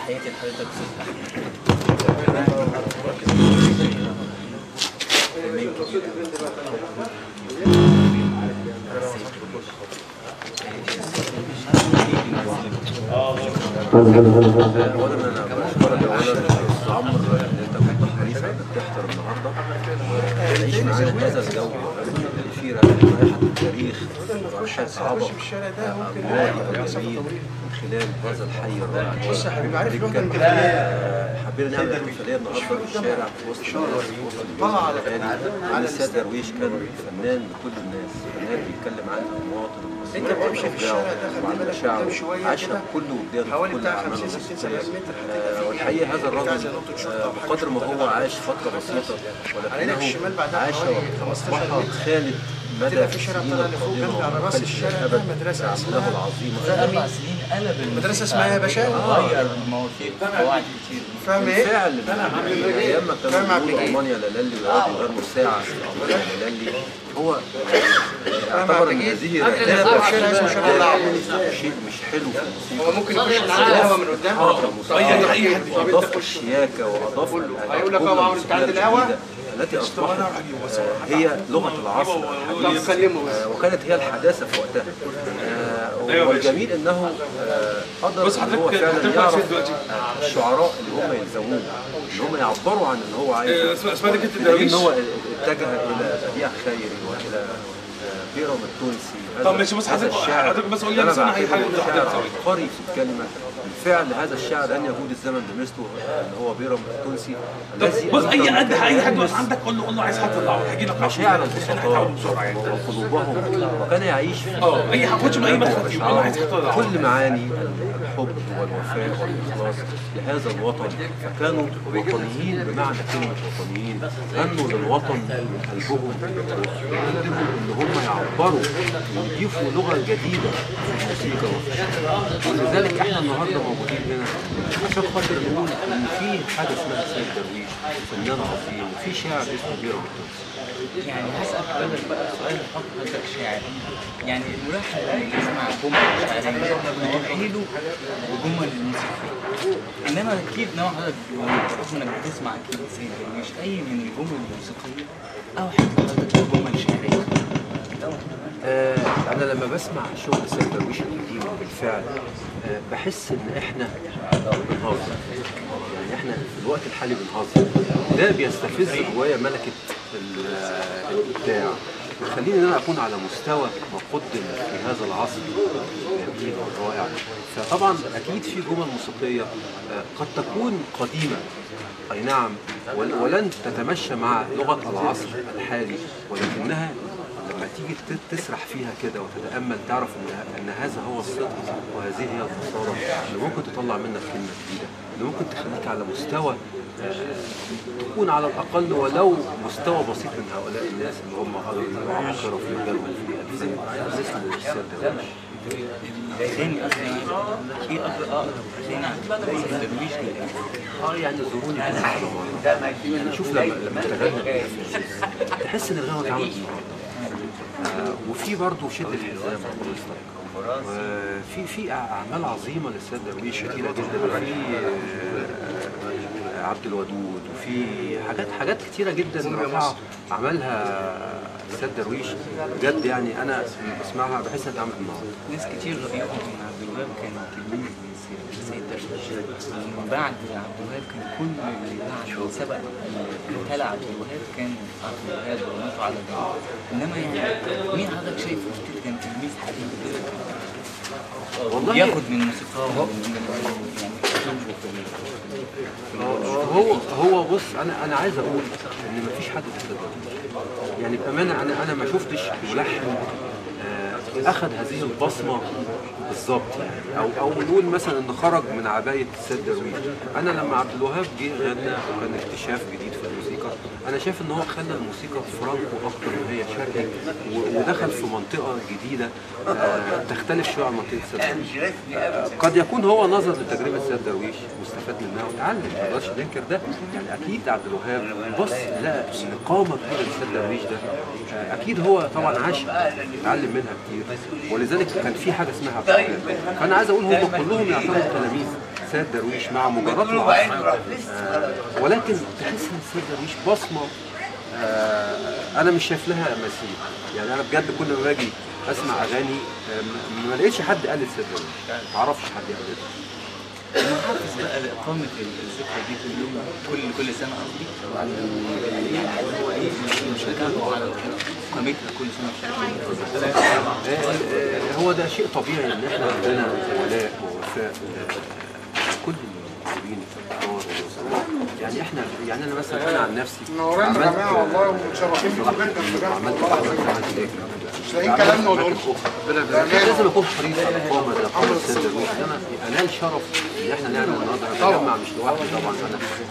تحياتي لحضرتك استاذ احمد. اولا انا بشكرك اولا استاذ عمرو ان انت كنت حريص انك تحضر النهارده وتعيش معانا هذا الجو اللي فيه رائحه التاريخ ورائحه عبق الماضي الجميل من خلال هذا الحي الرائع. بص يا حبيبي، عارف الوطن حبينا نعمل احتفاليه النهارده في الشارع في وسط الناس في وسط الاغاني. السيد درويش كان فنان لكل الناس، فنان بيتكلم عن المواطن المصري. انت بتمشي في الشارع ده خلي بالك قدام شويه عاشها كل وجدان حوالي كل بتاع اعماله 50 60 70 متر والحقيقه هذا الرجل بقدر ما هو عاش فتره بسيطه ولكنه عاش واصبح خالد مدى في شارع طالع لفوق جنبي على راس الشارع ده مدرسه اسمها العظيمه. ده 4 سنين قلب مدرسه اسمها ايه يا باشا؟ غير المواثيق قواعد كتير. فاهم ايه؟ بالفعل ايام ما كانوا بيقولوا المانيا لالي ويقعدوا يغنوا ساعه المانيا لالي هو اعتبر ان هذه شيء مش حلو في الموسيقى. هو ممكن يخش من عند القهوه من قدام واضاف الشياكه واضاف هيقول لك اه انت عند القهوه التي اصبحت هي لغه العصر الحديث وكانت هي الحداثه في وقتها. والجميل انه قدر ان هو فعلا يعرف الشعراء اللي هم يلزموه اللي هم يعبروا عن اللي هو عايزه. ان هو اتجه الى بديع خيري والى بيرم التونسي. طب ماشي، بص حضرتك بس قول لي انا اي حاجه عبقري في الكلمه. بالفعل هذا الشعر لن يهود الزمن بمثله اللي هو بيرم التونسي الذي بص اي حد عندك قول له عايز حد يطلع هيجي لك مشاعر البسطاء وقلوبهم وكان يعيش اي حاجه خدش من اي مدخل فيه عايز حد كل معاني الحب والوفاء والاخلاص لهذا الوطن. فكانوا وطنيين بمعنى كلمه وطنيين، غنوا للوطن من قلبهم وقدروا ان هم يعبروا ويضيفوا لغه جديده في الموسيقى وفي الشعر. ولذلك احنا النهارده موجودين هنا عشان خاطر نقول ان في حاجه اسمها السيد درويش فنان عظيم وفي شاعر اسمه بيرم التونسي. يعني هسأل حضرتك بقى سؤال بحكم حضرتك شاعر. يعني الملحن اللي يسمع جمل شعريه بتوحي له بجمل الموسيقى، انما اكيد نوع حضرتك بحكم انك بتسمع اكيد سيد درويش اي من الجمل الموسيقيه او حتى حضرتك بجمل شعريه. أنا لما بسمع شغل السيد درويش القديم بالفعل بحس إن إحنا بنهزر. يعني إحنا في الوقت الحالي بنهزر، ده بيستفز جوايا ملكة الإبداع ويخليني إن أنا أكون على مستوى ما قدم في هذا العصر الجميل والرائع. فطبعا أكيد في جمل موسيقية قد تكون قديمة أي نعم ولن تتمشى مع لغة العصر الحالي، ولكنها لما تيجي تسرح فيها كده وتتأمل تعرف ان هذا هو الصدق وهذه هي الفصاحة اللي ممكن تطلع منك كلمة جديدة، اللي ممكن تخليك على مستوى تكون على الأقل ولو مستوى بسيط من هؤلاء الناس اللي هم عبقرة في مجالهم في الفن مثل السيد درويش. تاني ايه اقرب تاني عن درويش يعني زوروني يعني شوف لما تغنى تحس ان الغنوة اتعملت النهارده. وفي برضه شد الحزام في اعمال عظيمه للسيد درويش كتيره جدا. في عبد الودود وفي حاجات كتيره جدا رائعه عملها السيد درويش بجد. يعني انا بسمعها بحس انها اتعملت النهارده. ناس كتير رأيهم ان عبد الوهاب كان تلميذ للسيد درويش، ومن بعد عبد الوهاب كان كل اللي بعد سبق اللي تلا عبد الوهاب كان عبد الوهاب ورمته على الجنة. انما يعني مين حضرتك شايفه كان تلميذ حقيقي والله ياخد من موسيقاه هو بص انا عايز اقول ان مفيش حد بيقدر يعني بامانه. انا ما شفتش ملحن اخذ هذه البصمه بالظبط يعني او نقول مثلا ان خرج من عبايه السيد درويش. انا لما عبد الوهاب جه غنى وكان اكتشاف جديد في الموسيقى، انا شايف ان هو خلى الموسيقى فرانكو اكتر ما هي شرقي ودخل في منطقه جديده تختلف شويه عن منطقه السيد درويش. قد يكون هو نظر لتجربه السيد درويش واستفاد منها وتعلم، ما نقدرش ننكر ده. يعني اكيد عبد الوهاب بص لقى ان قامه كبيره للسيد درويش ده اكيد هو طبعا عاش اتعلم منها كتير، ولذلك كان في حاجه اسمها عبد الوهاب. فانا عايز اقول هم كلهم يعتبروا تلاميذ سيد درويش مع مجرد العصر، ولكن تحس ان سيد درويش بصمه انا مش شايف لها مثيل. يعني انا بجد كل ما باجي اسمع اغاني ما لقيتش حد قلد سيد درويش، ما اعرفش حد يقلدها. المحافظ بقى لإقامة الذكرى دي كل يوم كل سنة قصدي، هو إيه مشاركته على إقامتها كل سنة بشكل هو ده شيء طبيعي إن إحنا عندنا ولاء ووفاء كل المسلمين في الدار والوزراء. يعني أنا مثلا أنا عن نفسي منورين يا جماعة والله ومتشرفين بيكم جدا بجد. عملت مش لاقيين كلامنا ولا لازم اكون حريص على اقامه زي قامه السيد درويش. انا انال شرف ان احنا نعمل النهارده نتجمع مش لوحدي طبعا،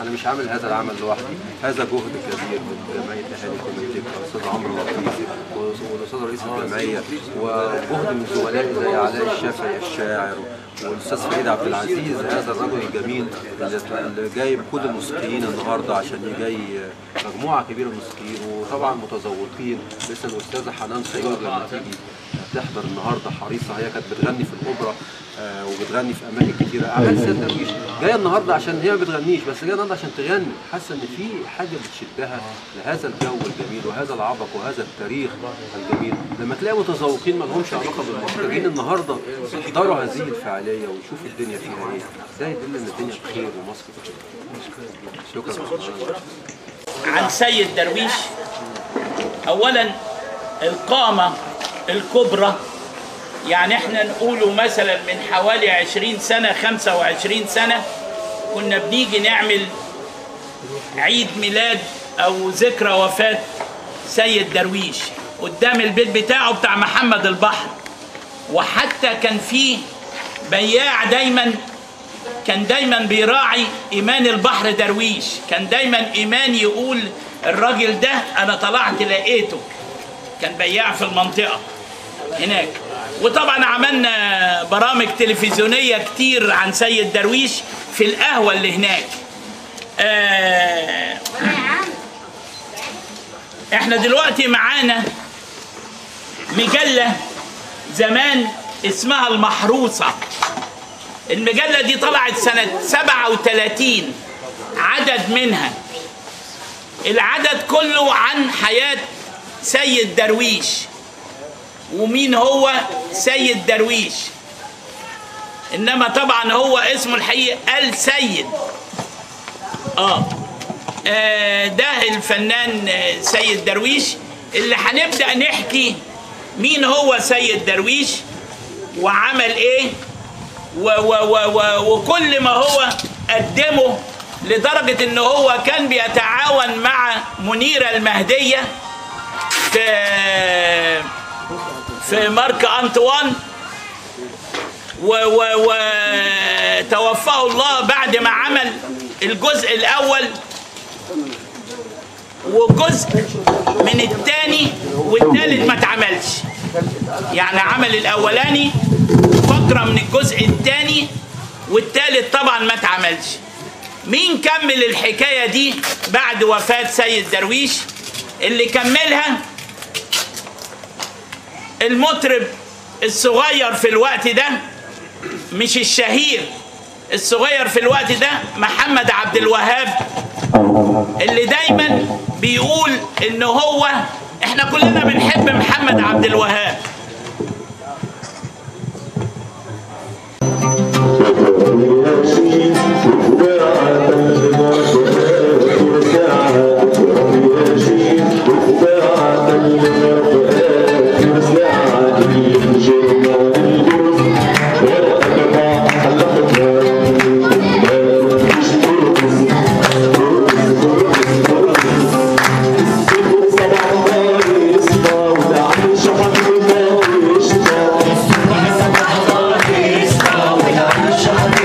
انا مش عامل هذا العمل لوحدي، هذا جهد كبير من جمعيه اهالي كوميتيك الاستاذ عمرو لطيف والاستاذ رئيس الجمعيه، وجهد من زملائي زي علاء الشافعي الشاعر والاستاذ فريد عبد العزيز هذا الرجل الجميل اللي جايب كل الموسيقيين النهارده عشان يجي مجموعه كبيره من الموسيقيين، وطبعا متذوقين مثل الاستاذه حنان خيار لما تيجي تحضر النهارده حريصه، هي كانت بتغني في الاوبرا وبتغني في اماكن كتيره. اعمال سيد درويش جايه النهارده عشان هي ما بتغنيش بس، جايه النهارده عشان تغني، حاسه ان في حاجه بتشدها لهذا الجو الجميل وهذا العبق وهذا التاريخ الجميل. لما تلاقي متذوقين ما لهمش علاقه بالمحتاجين النهارده يحضروا هذه الفعاليه ويشوفوا الدنيا فيها ايه، ده يدل ان الدنيا بخير ومصر بخير. شكرا. عن سيد درويش، اولا القامه الكبرى، يعني احنا نقوله مثلا من حوالي 20 سنة 25 سنة كنا بنيجي نعمل عيد ميلاد او ذكرى وفاة سيد درويش قدام البيت بتاعه بتاع محمد البحر، وحتى كان فيه بياع كان دايما بيراعي ايمان البحر درويش، كان دايما ايمان يقول الراجل ده انا طلعت لقيته، كان بياع في المنطقة هناك. وطبعا عملنا برامج تلفزيونية كتير عن سيد درويش في القهوة اللي هناك. احنا دلوقتي معانا مجلة زمان اسمها المحروسة، المجلة دي طلعت سنة 37 عدد منها، العدد كله عن حياة سيد درويش ومين هو سيد درويش، انما طبعا هو اسمه الحقيقي السيد. ده الفنان سيد درويش اللي هنبدأ نحكي مين هو سيد درويش وعمل ايه وكل ما هو قدمه، لدرجة ان هو كان بيتعاون مع منيرة المهدية في مارك أنطوان، وتوفاه الله بعد ما عمل الجزء الأول وجزء من الثاني والثالث ما اتعملش، يعني عمل الأولاني فترة من الجزء الثاني والثالث طبعا ما اتعملش. مين كمل الحكاية دي بعد وفاة سيد درويش؟ اللي كملها المطرب الصغير في الوقت ده، مش الشهير، الصغير في الوقت ده محمد عبد الوهاب، اللي دايما بيقول ان هو احنا كلنا بنحب محمد عبد الوهاب. We'll be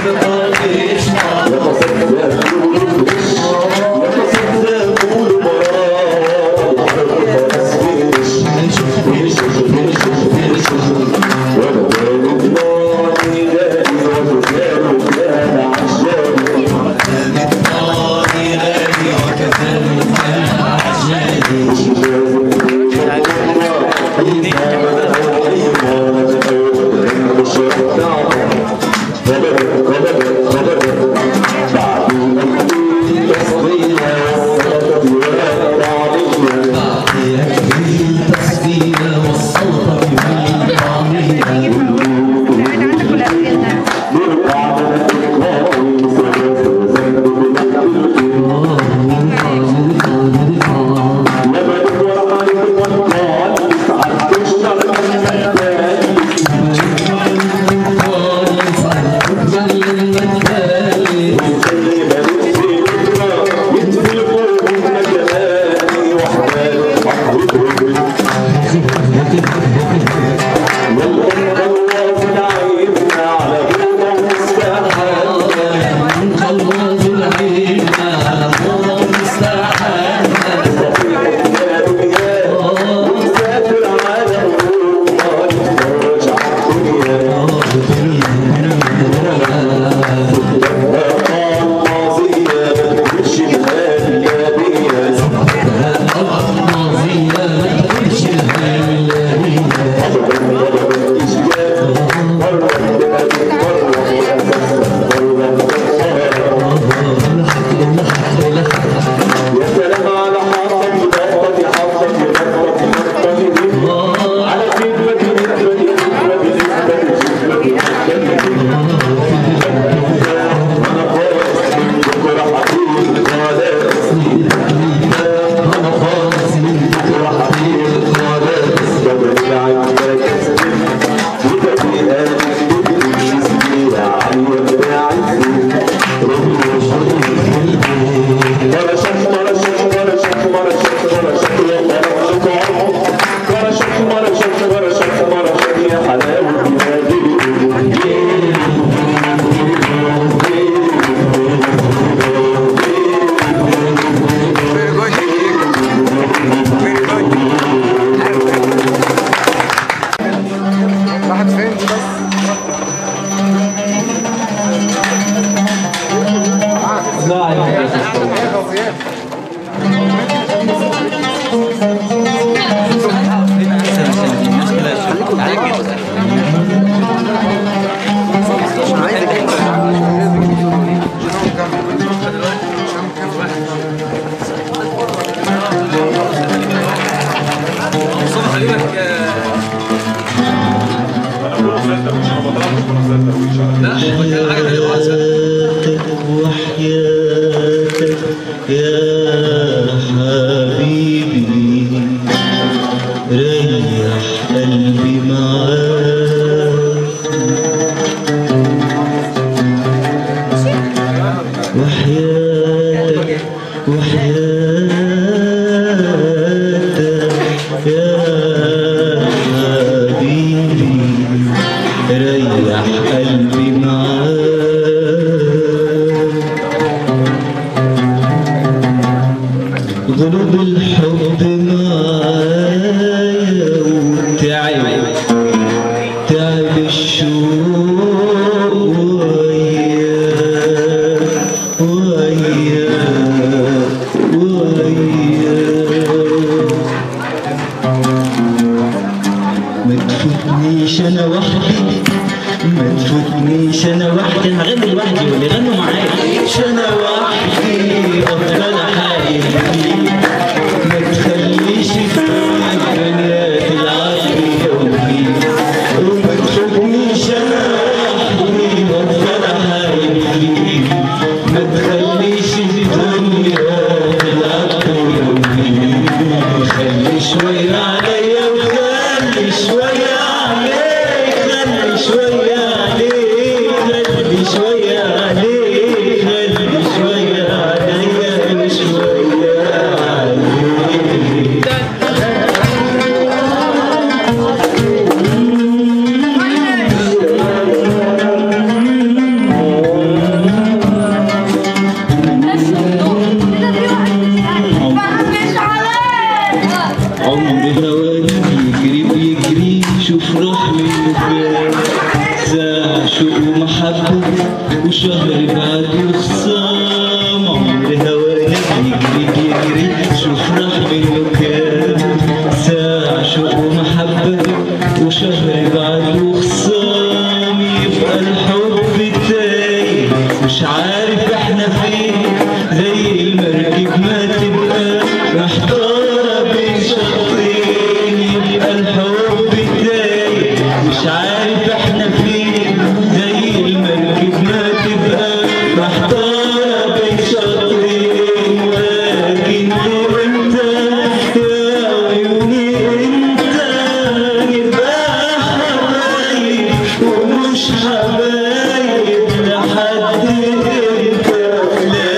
right back. راحت فين دي بس؟ وحياتك يا حبيبي ريح قلبي معاك وحياتك وحياتك يا حبيبي ريح قلبي معاك غروب الحب معايا وتعب تعب الشوق وياك وياك وياك ما تفوتنيش انا وحدي ما تفوتنيش انا وحدي هغني لوحدي واللي غنوا معايا انا وحدي افضل حايل ما تخليش الدنيا تلعب بيومي وما تفوتنيش انا وحدي افضل حايل ما تخليش الدنيا تلعب بيومي خلي شوية عليا وخلي شوية عليك خلي شوية عليك خلي شوية عليك خلي شوية عليا وشوية عليك عمري هوانا بيجري بيجري شوف روح منه فين ساعة شوق ومحبة وشهر بعد وخصام عمري هوانا بيجري بيجري شوف روح منه كام ساعة شوق ومحبة وشهر بعد وخصام يبقى الحب تايه مش عارف احنا فين زي المركب ما تبقى محتارة بين شطين يبقى الحب تايه مش عارف احنا فين زي المركب ما تبقى محتارة بين شطين ولكن انت يا عيوني انت نبقى حبايب ومش حبايب لحد امتى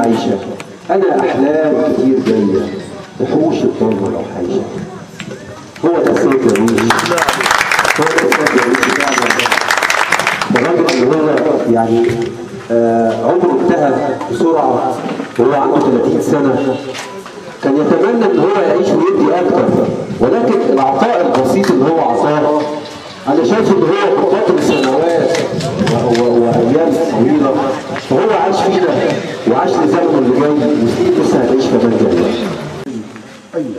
عايشة، أنا أحلام كتير جاية وحوش الضلمة لو حايشة. هو ده السيد درويش، هو ده السيد درويش فعلا. الراجل اللي هو يعني عمره انتهى بسرعة وهو عنده 30 سنة، كان يتمنى ان هو يعيش ويدي اكتر، ولكن العطاء البسيط اللي هو عطاه انا شايف ان هو بفترة سنوات وايام طويلة، فهو عاش فينا وعاش لزمنه اللي جاي وسنين لسه هتعيش كمان جاية.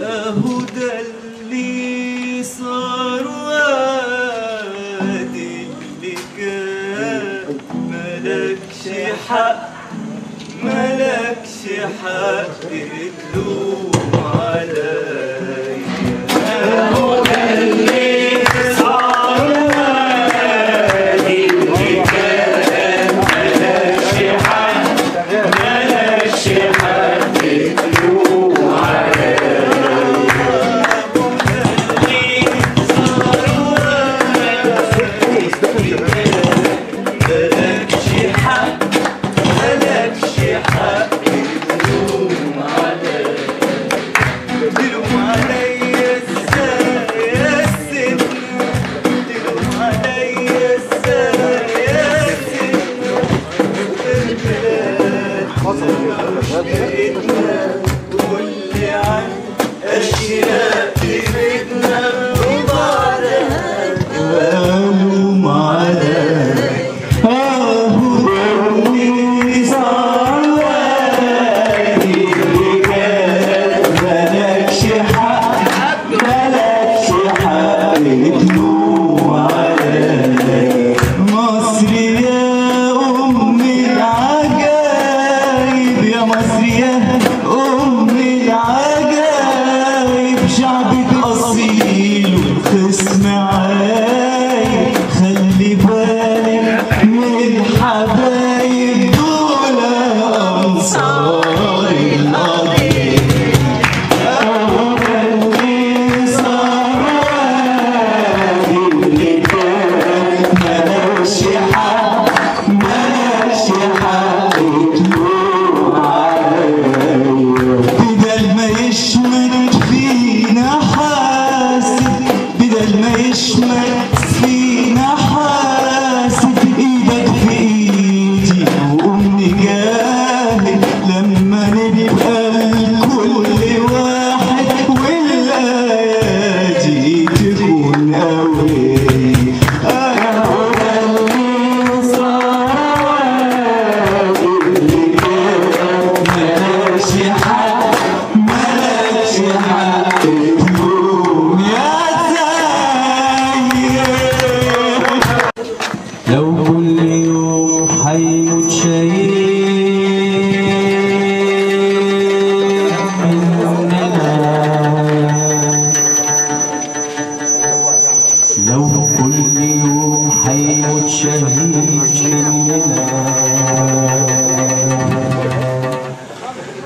اهو ده اللي صار وادي اللي كان ملكش حق تلوم عليا. اهو ده اللي صار وادي اللي كان ملكش حق تلوم عليا.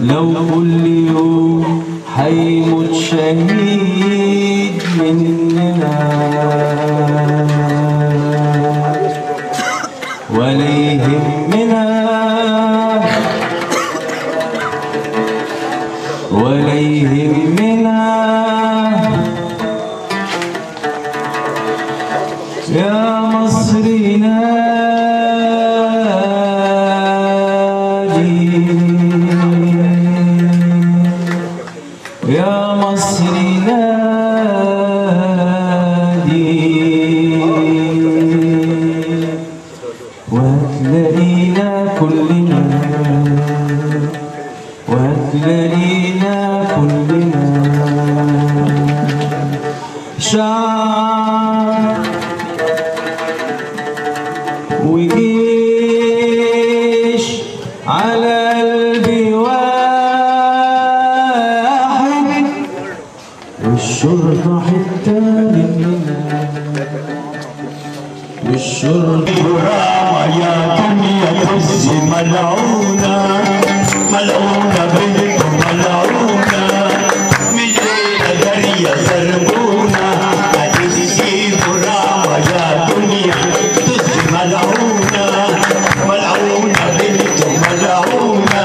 لو كل يوم هيموت شهيد مننا ولا يهمنا ولا يهمنا يا مصري نادي يا مصري نادي وهتلاقينا كلنا وهتلاقينا كلنا شعب وجيش على قلبي واحد والشرطة حتة مننا والشرطة يا دنيا تهز ملعونة ملعونة بنت ملعونة ملينا دريا زربونة هتسي براوة يا دنيا تهز ملعونة ملعونة بنت ملعونة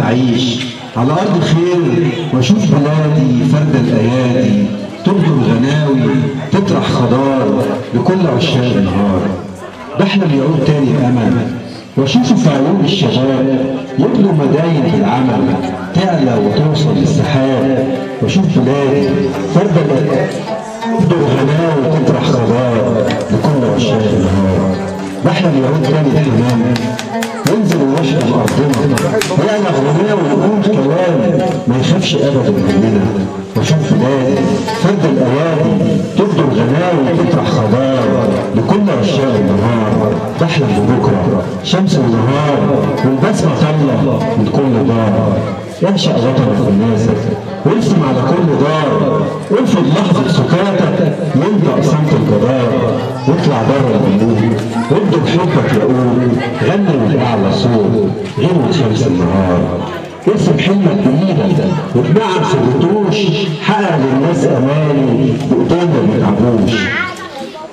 أعيش على أرض الخير وأشوف بلادي فرد الأيادي تبدو الغناوي تطرح خضار لكل عشاق النهار. بحلم يعود تاني أمل وأشوفه في عيون الشباب يبلوا مداين بالعمل تعلى وتوصل للسحاب. وأشوف بلادي فرد الأيادي تبدو الغناوي تطرح خضار لكل عشاق النهار. بحلم يعود تاني الحمام ينزل ويشرب أرضنا ويعلى غناه ويقول كلام ما يخافش أبدا مننا. وأشوف بلادي فرد الأيادي تبدو الغناوي تطرح خضار لكل عشاق النهار. بحلم ببكرة شمس النهار والبسمة طلة من كل دار. يعشق وطنك وناسك وارسم على كل دار وارفض لحظة سكاتك ينطق صمت الجدار. واطلع بره البيوت وابدأ بحبك يقول غني من أعلى صوت غنوة شمس النهار. ارسم حلمك بإيدك واتبعك في الرتوش حقق للناس أماني بإيدينا ما يتعبوش.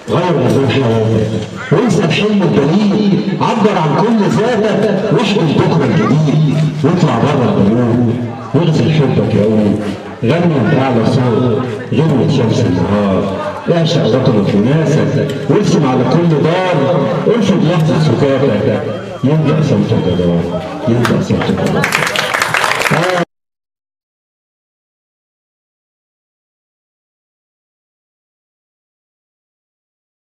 غير نظام حياتك وانسى الحلم البليد عبر عن كل ذاتك واحضن بكره الجديد. واطلع بره البيوت واغسل حبك يقول غني بأعلى صوت غنوة شمس النهار. اعشق وطنك وناسك وارسم على كل دار ارفض لحظة سكاتك ينطق صمت الجدار ينطق صمت الجدار.